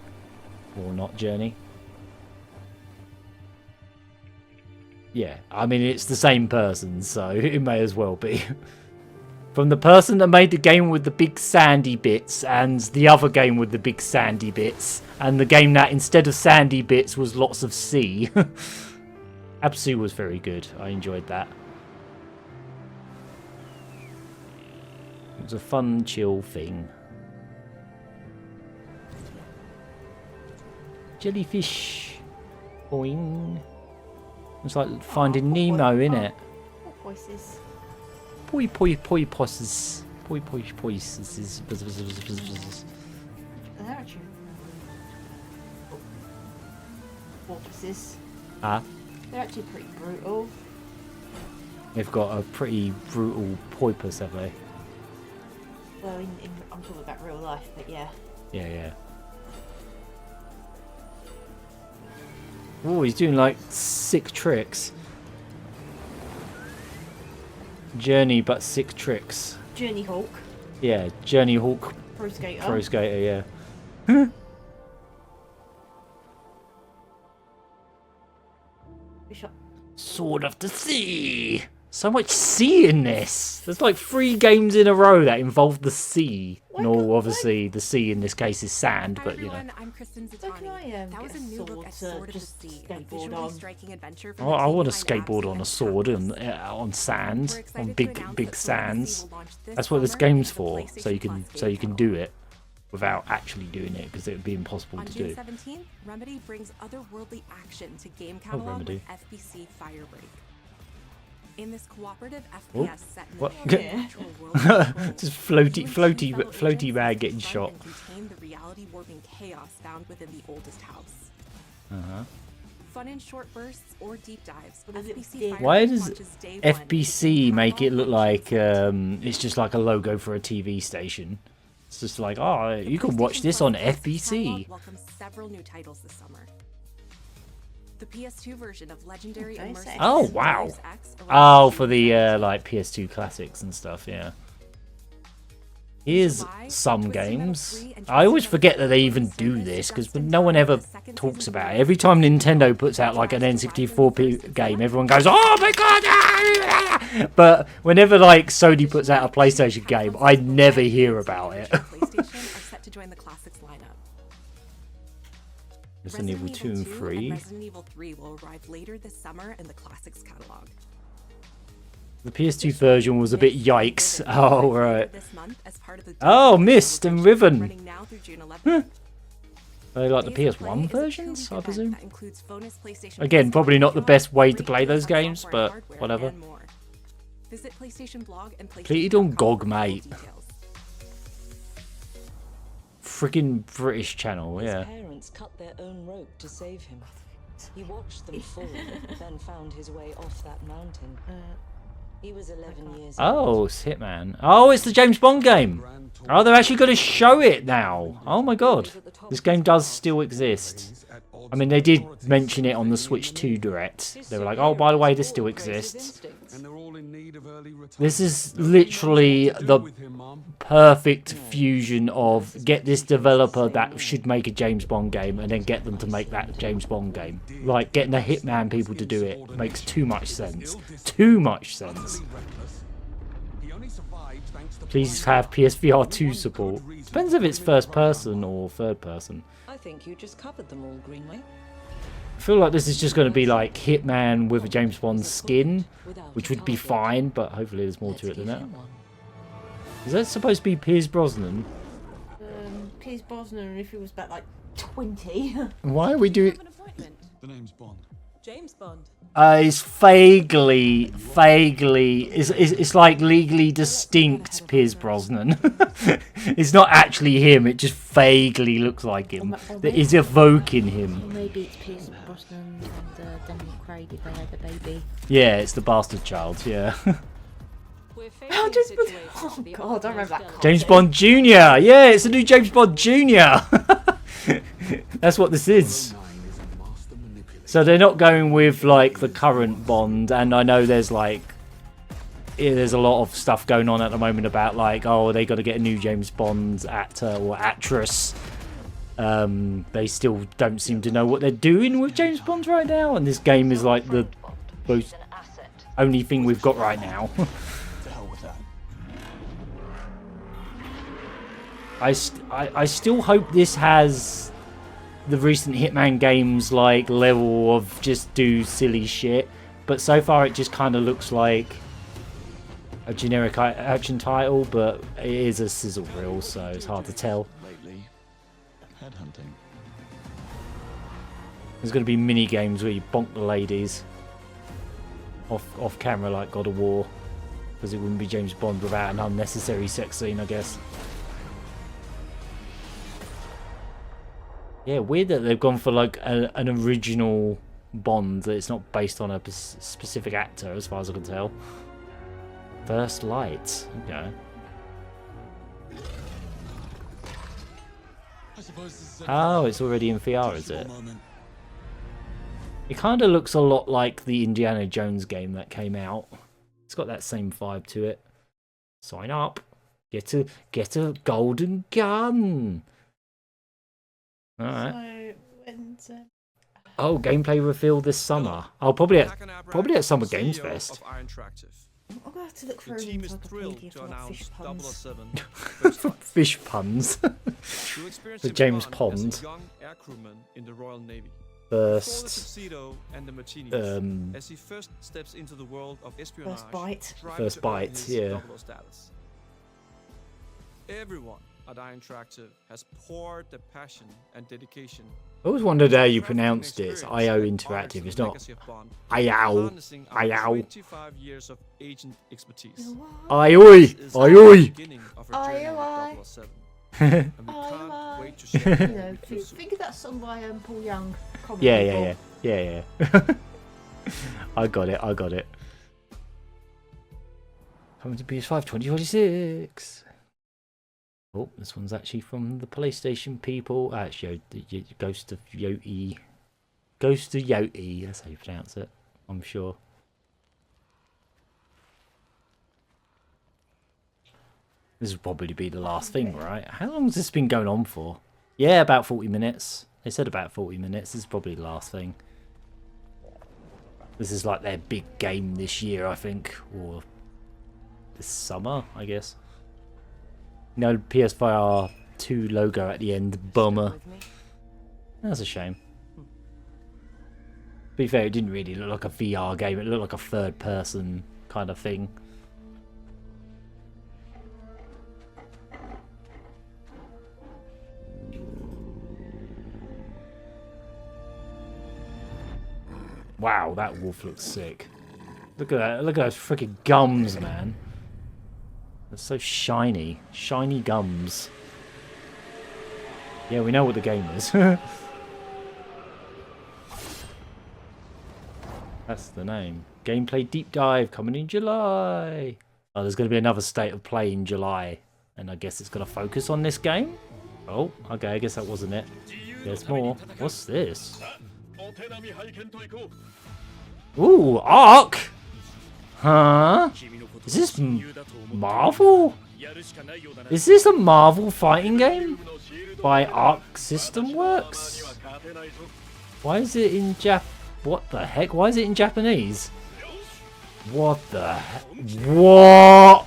Or not Journey. Yeah, I mean, it's the same person, so it may as well be. From the person that made the game with the big sandy bits, and the other game with the big sandy bits, and the game that instead of sandy bits was lots of sea. Absu was very good. I enjoyed that. It was a fun, chill thing. Jellyfish. Boing. It's like Finding Nemo, innit? Voices. Poi poi poi posses. Poi poi poises. They're actually porpoises. Ah. They're actually pretty brutal. They've got a pretty brutal porpoise, have they? Well, I'm talking about real life, but yeah. Yeah, yeah. Oh, he's doing like sick tricks. Journey, but sick tricks. Journey Hawk. Yeah, Journey Hawk. Pro Skater. Pro Skater, yeah. Sword of the Sea. So much sea in this. There's like 3 games in a row that involve the sea. No, obviously the sea in this case is sand, but you know. I'm Kristen That was a new look at Sword of the Sea. Skateboard on. Oh, I want to skateboard on a sword and on sand, on big sands. That's what this game's for. So you can do it without actually doing it, because it would be impossible to do. On June 17th, Remedy brings otherworldly action to game catalog with FBC Firebreak. In this cooperative FPS set in what? the natural world, just floaty man getting shot. And contain the reality warping chaos found within the oldest house. Fun in short bursts or deep dives. FBC Why does FBC make it look like it's just like a logo for a TV station? It's just like, oh, you can watch this on FBC. Welcomes several new titles this summer. The PS2 version of legendary immersive. Oh wow! Oh, for the like PS2 classics and stuff, yeah. Here's some games. I always forget that they even do this, because no one ever talks about it. Every time Nintendo puts out like an N64 game, everyone goes, "Oh my god!" But whenever like Sony puts out a PlayStation game, I never hear about it. Resident Evil 2 and 3. Resident Evil 3 will arrive later this summer in the classics catalog. The PS2 version was a bit yikes. Oh, right. Oh, Mist and Riven. Are they like the PS1 versions, I presume? Again, Again, probably not the best way to play those games, but whatever. Visit PlayStation blog and Completed on PlayStation.com GOG, for full mate. details. Friggin' British channel, His yeah. parents cut their own rope to save him. He watched them fall, then found his way off that mountain. He was 11 years old. Oh, it's Hitman. Oh, it's the James Bond game. Oh, they're actually going to show it now. Oh my god. This game does still exist. I mean, they did mention it on the Switch 2 Direct. They were like, oh, by the way, this still exists. This is literally the perfect fusion of get this developer that should make a James Bond game and then get them to make that James Bond game. Like, getting the Hitman people to do it makes too much sense. Too much sense. Please have PSVR 2 support. Depends if it's first person or third person. I think you just covered them all, Greenway. I feel like this is just going to be like Hitman with a James Bond skin, which would be fine, but hopefully there's more to it than that. Is that supposed to be Piers Brosnan? Piers Brosnan, if he was about like 20. Why are we doing... The name's Bond. James Bond. It's vaguely, it's like legally distinct Piers Brosnan. It's not actually him, it just vaguely looks like him. That is evoking him. Or maybe it's Piers Brosnan and Daniel Craig if they had a baby. Yeah, it's the bastard child, yeah. Oh god, I remember that cartoon. James Bond Jr. Yeah, it's a new James Bond Jr. That's what this is. So they're not going with like the current Bond, and I know there's like there's a lot of stuff going on at the moment about like, oh, they got to get a new James Bond actor or actress. They still don't seem to know what they're doing with James Bond right now, and this game is like the most only thing we've got right now. To hell with that. I still hope this has the recent Hitman games like level of just do silly shit, but so far it just kind of looks like a generic action title, but it is a sizzle reel, so it's hard to tell. Lately, headhunting. There's going to be mini games where you bonk the ladies off camera like God of War, because it wouldn't be James Bond without an unnecessary sex scene, I guess. Yeah, weird that they've gone for like an original Bond that it's not based on a specific actor, as far as I can tell. First Light, okay. Oh, it's already in VR, is it? It kind of looks a lot like the Indiana Jones game that came out. It's got that same vibe to it. Sign up. Get a golden gun. Alright. So, when's Oh, gameplay reveal this summer. Oh, probably at Summer Games Fest. I'm gonna have to look for The an team is encyclopedia thrilled to for announce fish puns. 007 Fish puns. The James Pond. as a young air crewman in the Royal Navy. First. Before the tuxedo and the martinis, as he first steps into the world of espionage, First bite. trying First to earn bite, his yeah. 00 status. Everyone at Interactive has poured their passion and dedication. I always wondered how you pronounced it. It's IO Interactive. It's not IOW. 25 years of agent expertise. Oi! Oi! And we can't wait to share You know, think of that song by Paul Young. Common Yeah. People. I got it. Coming to PS5 2026. Oh, this one's actually from the PlayStation people. Actually, Ghost of Yoti. Ghost of Yoti, that's how you pronounce it, I'm sure. This will probably be the last thing, right? How long has this been going on for? Yeah, about 40 minutes. They said about 40 minutes. This is probably the last thing. This is like their big game this year, I think. Or this summer, I guess. No PSVR 2 logo at the end. Bummer. That's a shame. To be fair, it didn't really look like a VR game. It looked like a third person kind of thing. Wow, that wolf looks sick. Look at that. Look at those freaking gums, man. They're so shiny. Shiny gums. Yeah, we know what the game is. That's the name. Gameplay Deep Dive coming in July. Oh, there's going to be another State of Play in July. And I guess it's going to focus on this game? Oh, okay, I guess that wasn't it. There's more. What's this? Ooh, Ark! Huh? Is this Marvel? Is this a Marvel fighting game? By Arc System Works? Why is it in What the heck? Why is it in Japanese? What the heck? What?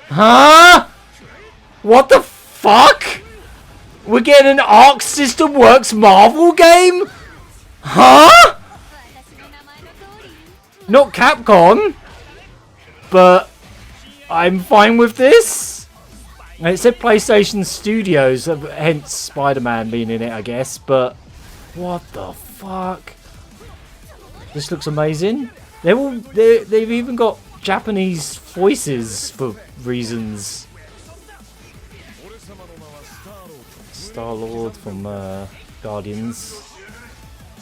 Huh? What the fuck? We're getting an Arc System Works Marvel game? Huh? Not Capcom. But I'm fine with this. And it said PlayStation Studios, hence Spider-Man being in it, I guess. But what the fuck? This looks amazing. They've even got Japanese voices for reasons. Star-Lord from Guardians.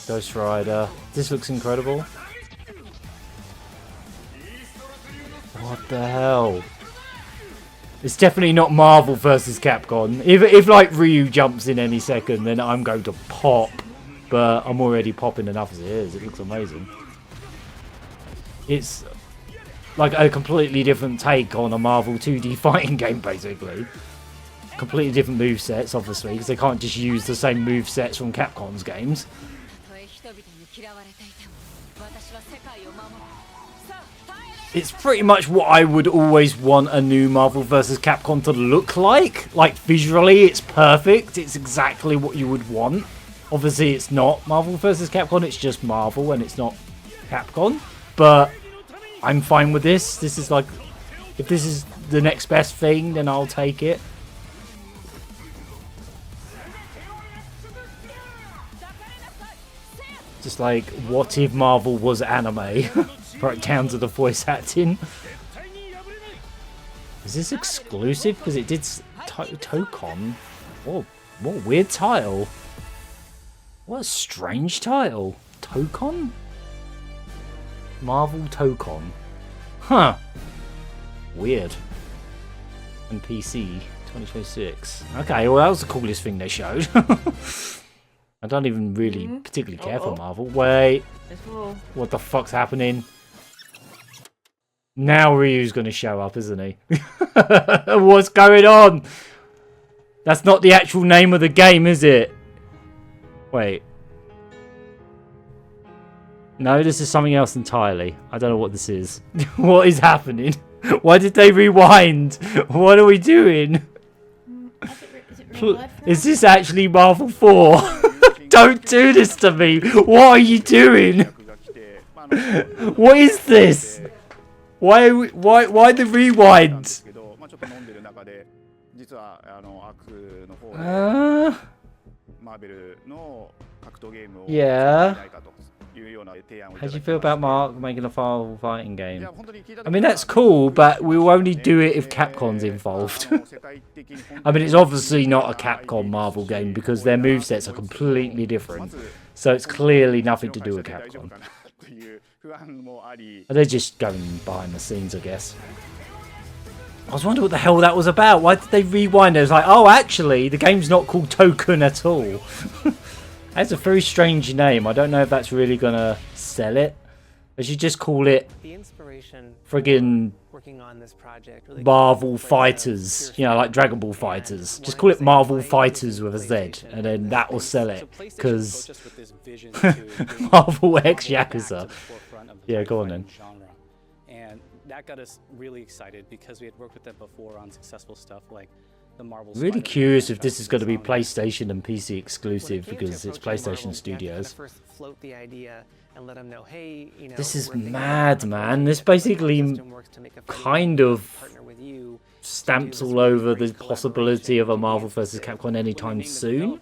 Ghost Rider. This looks incredible. What the hell? It's definitely not Marvel versus Capcom. If like Ryu jumps in any second, then I'm going to pop. But I'm already popping enough as it is. It looks amazing. It's like a completely different take on a Marvel 2D fighting game, basically. Completely different movesets, obviously, because they can't just use the same movesets from Capcom's games. It's pretty much what I would always want a new Marvel vs. Capcom to look like. Like, visually, it's perfect. It's exactly what you would want. Obviously, it's not Marvel vs. Capcom. It's just Marvel, and it's not Capcom. But I'm fine with this. This is like... If this is the next best thing, then I'll take it. Just like, what if Marvel was anime? Right down to the voice acting. Is this exclusive? Because it did Tocon. Oh, what a weird title. What a strange title. Tocon? Marvel Tocon. Huh. Weird. And PC 2026. Okay, well that was the coolest thing they showed. I don't even really particularly care for Marvel. Wait. What the fuck's happening? Now Ryu's gonna show up, isn't he? What's going on? That's not the actual name of the game, is it? Wait. No, this is something else entirely. I don't know what this is. What is happening? Why did they rewind? What are we doing? Is this actually Marvel 4? Don't do this to me! What are you doing? What is this? Why the rewind? Yeah. How do you feel about Mark making a Marvel fighting game? I mean, that's cool, but we'll only do it if Capcom's involved. I mean, it's obviously not a Capcom Marvel game because their movesets are completely different. So it's clearly nothing to do with Capcom. They're just going behind the scenes, I guess. I was wondering what the hell that was about. Why did they rewind it? It was like, oh, actually, the game's not called Token at all. That's a very strange name. I don't know if that's really going to sell it. They should just call it friggin' Marvel Fighters. You know, like Dragon Ball Fighters. Just call it Marvel Fighters with a Z. And then that will sell it. Because Marvel X Yakuza. Yeah, go on then. And that got us really excited because we had worked with them before on successful stuff like the Marvel. Really curious if this is going to be PlayStation and PC exclusive because it's PlayStation Studios. This is mad, man. This basically kind of stamps all over the possibility of a Marvel vs. Capcom anytime soon.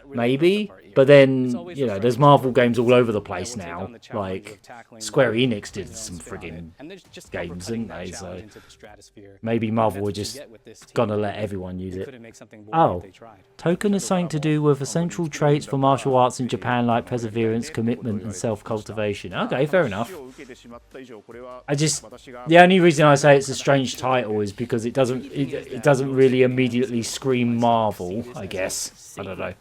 maybe. But then, you know, there's Marvel games all over the place now. Like, Square Enix did some friggin' games, didn't they? So maybe Marvel were just gonna let everyone use it. Oh, Token is something to do with essential traits for martial arts in Japan, like perseverance, commitment, and self-cultivation. Okay, fair enough. The only reason I say it's a strange title is because it doesn't really immediately scream Marvel, I guess. I don't know.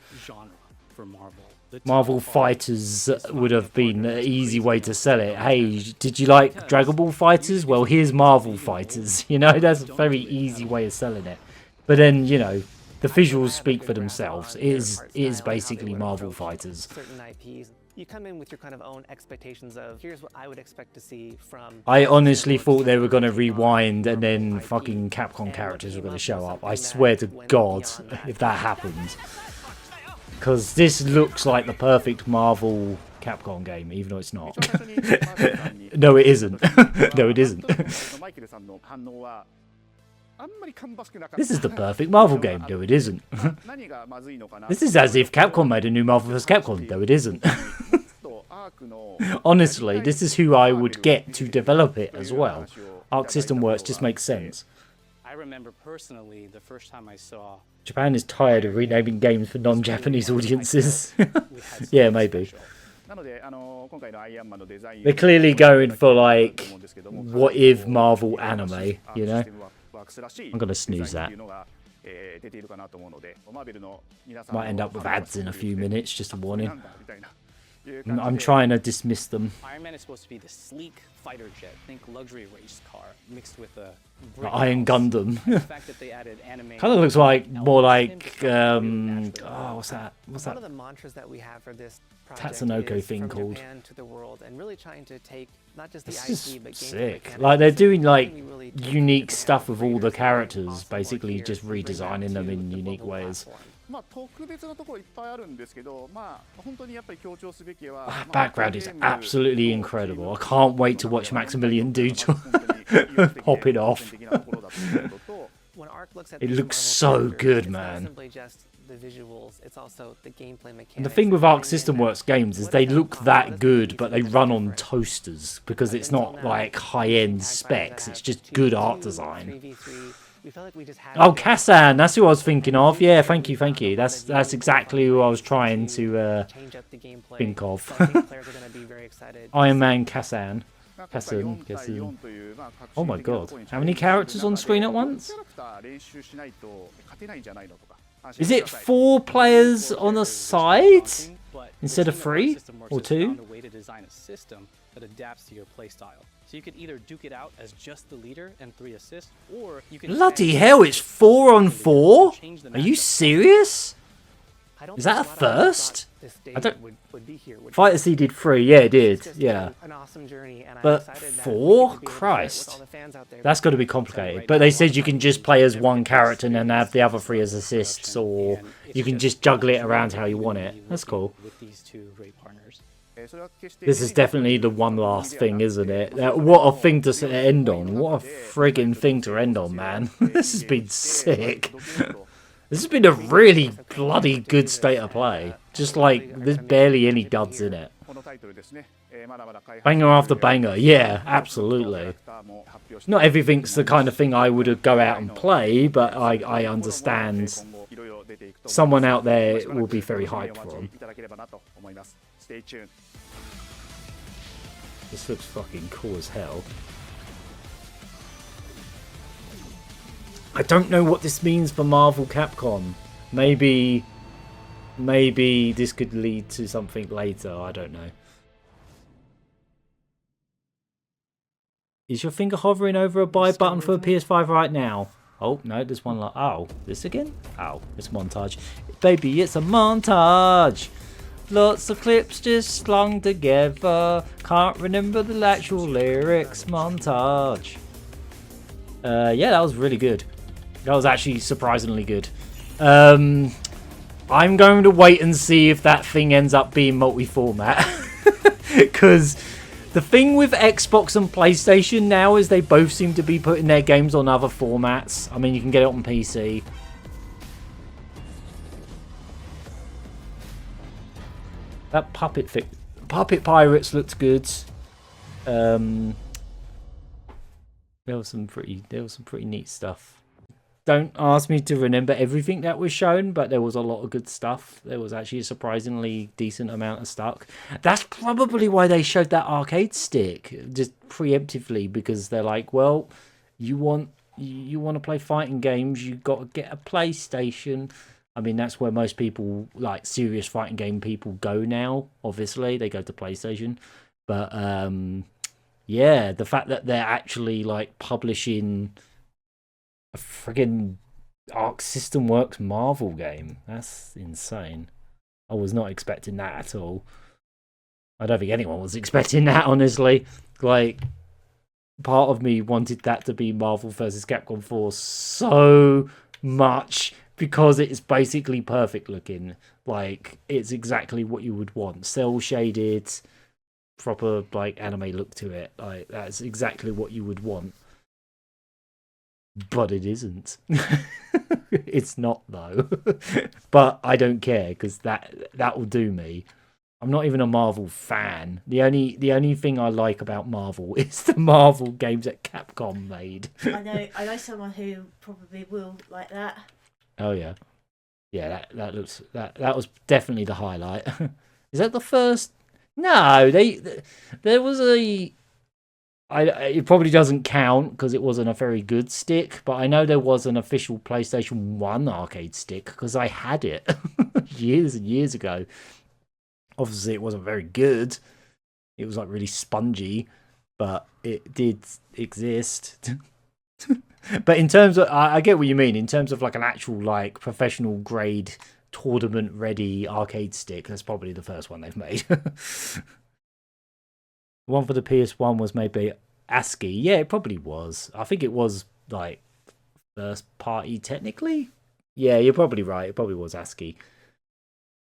Marvel Fighters would have been the easy way to sell it. Hey, did you like Dragon Ball Fighters? Well, here's Marvel Fighters. You know, that's a very easy way of selling it. But then, you know, the visuals speak for themselves. It is basically Marvel Fighters. Certain IPs, you come in with your kind of own expectations of here's what I would expect to see from. I honestly thought they were going to rewind and then fucking Capcom characters were going to show up. I swear to God, if that happens. Because this looks like the perfect Marvel Capcom game, even though it's not. No, it isn't. No, it isn't. This is the perfect Marvel game. No, it isn't. This is as if Capcom made a new Marvel vs. Capcom. No, it isn't. Honestly, this is who I would get to develop it as well. Arc System Works just makes sense. I remember personally the first time I saw... Japan is tired of renaming games for non-Japanese audiences. Yeah, maybe. They're clearly going for, like, what if Marvel anime, you know? I'm going to snooze that. Might end up with ads in a few minutes, just a warning. I'm trying to dismiss them. Iron Man is supposed to be the sleek fighter jet, think luxury race car, mixed with a Iron Gundam. Kind of looks like more like oh, what's that? What's that? One of the mantras that we have for this Tatsunoko thing called. To the world, and really trying to take not just the this IP, but is sick. Like they're doing like unique stuff with all the characters, basically just redesigning them in unique ways. Background is absolutely incredible. I can't wait to watch Maximilian do pop it off. It looks so good, man. And the thing with Arc System Works games is they look that good, but they run on toasters because it's not like high-end specs. It's just good art design. Oh, Kassan, that's who I was thinking of. Yeah, thank you. That's exactly who I was trying to think of. Iron Man Kassan. Oh my God, how many characters on screen at once? Is it 4 players on a side instead of 3 or 2? That adapts to your playstyle. So you could either duke it out as just the leader and 3 assists, or you can... Bloody hell, it's 4 on 4? Are you serious? Is that a first? I don't... Fighter Z did 3, yeah it did, yeah. But 4? Christ. That's got to be complicated. But they said you can just play as one character and then have the other 3 as assists, or you can just juggle it around how you want it. That's cool. This is definitely the one last thing, isn't it? What a thing to end on. What a friggin' thing to end on, man. This has been sick. This has been a really bloody good state of play. Just like, there's barely any duds in it. Banger after banger. Yeah, absolutely. Not everything's the kind of thing I would go out and play, but I understand someone out there will be very hyped for them. Stay tuned. This looks fucking cool as hell. I don't know what this means for Marvel Capcom. Maybe this could lead to something later. I don't know. Is your finger hovering over a buy button for a PS5 right now? Oh, no, there's one like... Oh, this again? Oh, it's a montage. Baby, it's a montage! Lots of clips just slung together. Can't remember the actual lyrics. Montage. Yeah, that was really good. That was actually surprisingly good. I'm going to wait and see if that thing ends up being multi-format. Because the thing with Xbox and PlayStation now is they both seem to be putting their games on other formats. I mean, you can get it on PC. That Puppet Pirates looked good. There was some pretty neat stuff. Don't ask me to remember everything that was shown, but there was a lot of good stuff. There was actually a surprisingly decent amount of stuff. That's probably why they showed that arcade stick just preemptively, because they're like, well, you want to play fighting games, you got to get a PlayStation. I mean, that's where most people, like serious fighting game people, go now. Obviously, they go to PlayStation, but yeah, the fact that they're actually like publishing a friggin' Arc System Works Marvel game, that's insane. I was not expecting that at all. I don't think anyone was expecting that, honestly. Like, part of me wanted that to be Marvel vs. Capcom 4 so much, because it's basically perfect looking. Like, it's exactly what you would want. Cell shaded, proper like anime look to it. Like, that's exactly what you would want. But it isn't. It's not, though. But I don't care, because that will do me. I'm not even a Marvel fan. The only thing I like about Marvel is the Marvel games that Capcom made. I know someone who probably will like that. Oh yeah, yeah. That was definitely the highlight. Is that the first? No, there was a. It probably doesn't count because it wasn't a very good stick, but I know there was an official PlayStation 1 arcade stick because I had it years and years ago. Obviously, it wasn't very good. It was like really spongy, but it did exist. But in terms of, I get what you mean. In terms of like an actual like professional grade tournament ready arcade stick, that's probably the first one they've made. One for the PS1 was made by ASCII. Yeah, it probably was. I think it was like first party technically. Yeah, you're probably right. It probably was ASCII.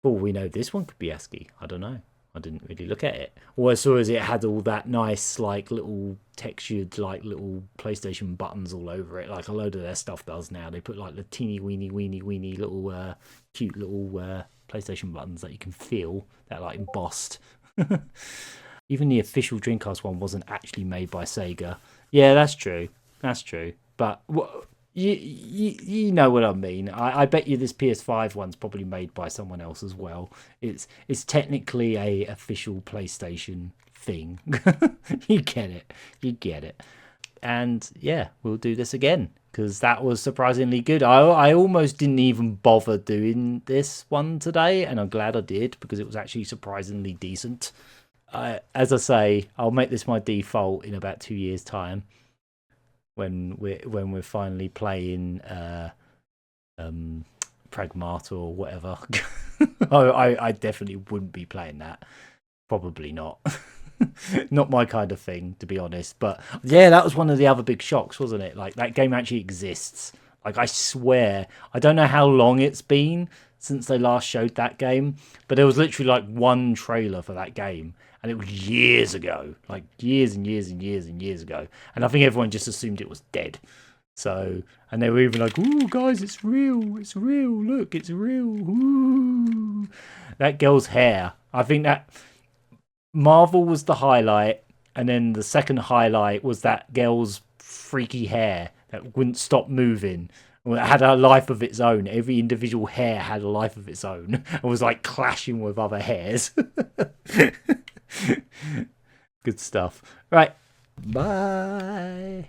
Oh, we know this one could be ASCII. I don't know. I didn't really look at it. All I saw is it had all that nice, like, little textured, like, little PlayStation buttons all over it. Like a load of their stuff does now. They put, like, the teeny weeny little, cute little PlayStation buttons that you can feel that are, like, embossed. Even the official Dreamcast one wasn't actually made by Sega. Yeah, that's true. That's true. But you know what I mean. I bet you this PS5 one's probably made by someone else as well. It's technically a official PlayStation thing. You get it. You get it. And yeah, we'll do this again because that was surprisingly good. I almost didn't even bother doing this one today, and I'm glad I did because it was actually surprisingly decent. As I say, I'll make this my default in about 2 years' time when we're finally playing Pragmata or whatever. I definitely wouldn't be playing that. Probably not. Not my kind of thing, to be honest. But yeah, that was one of the other big shocks, wasn't it? Like, that game actually exists. Like, I swear, I don't know how long it's been since they last showed that game, but there was literally like one trailer for that game, and it was years ago, like years and years and years and years ago. And I think everyone just assumed it was dead. So, and they were even like, "Ooh, guys, it's real! It's real! Look, it's real!" Ooh. That girl's hair. I think that Marvel was the highlight, and then the second highlight was that girl's freaky hair that wouldn't stop moving. It had a life of its own. Every individual hair had a life of its own and was like clashing with other hairs. Good stuff. Right. Bye.